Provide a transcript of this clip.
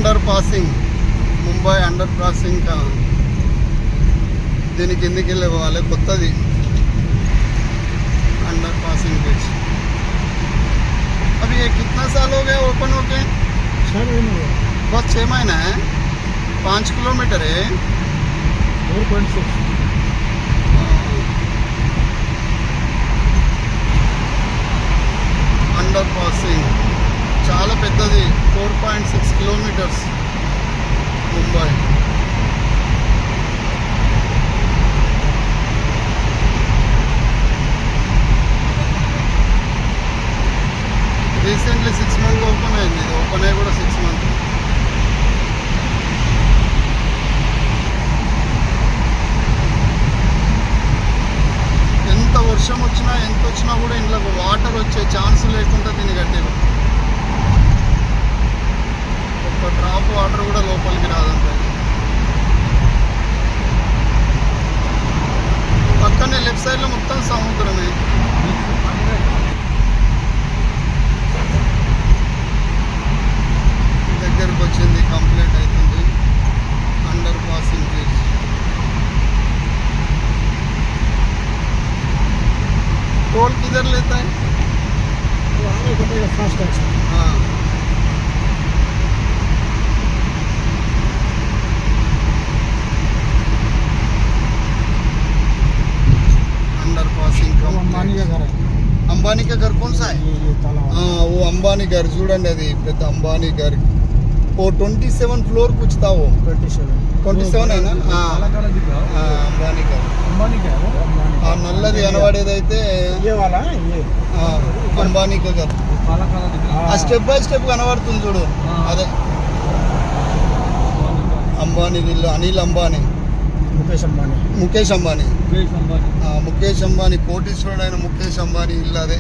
Under passing, Mumbai under passing का దీని కిందికి వెళ్ళి పోవాలి. కొత్తది अंडर पासिंग ब्रिज. अभी ये कितना साल हो गया ओपन होके? 6 महीने हुए. बस 6 महीना है. 5 किलोमीटर है. 4.6. అండర్ పాసింగ్ చాలా పెద్దది. 4.6 kilometres Mumbai. Recently 6 month open అయింది. ఇది ఓపెన్ అయ్యి కూడా 6 మంత్. ఎంత వర్షం వచ్చినా ఎంత వచ్చినా కూడా ఇంట్లో వాటర్ వచ్చే ఛాన్స్ లేకుండా దీన్ని కట్టారు. ఒక్క డ్రాప్ వాటర్ కూడా లోపలికి రాదంట. పక్కనే లెఫ్ట్ సైడ్లో మొత్తం సముద్రమే. దగ్గరకు వచ్చింది, కంప్లీట్ అవుతుంది అండర్ పాసింగ్ బ్రిడ్జ్. टोल किधर लेता है? वो आगे कटेगा फास्ट टैक्स. हाँ. Under passing. अंबानी का घर है. अंबानी का घर कौन सा है? ये तालाब. हाँ, वो अंबानी घर చూడండి. అది పెద్ద अंबानी घर. वो 27 फ्लोर कुछ था. वो 27 है ना? हाँ, अंबानी घर. अंबानी का है वो. ఆ నల్లది కనబడేదైతే ये वाला है ये. అంబానీ का घर. ఆ స్టెప్ బై స్టెప్ కనబడుతుంది చూడు, అదే అంబానీ ఇల్లు. అనిల్ అంబానీ, मुकेश अंबानी. ముఖేష్ అంబానీ. ముఖేష్ అంబానీ కోటీశ్వరుడు అయిన ముఖేష్ అంబానీ ఇల్లు అదే.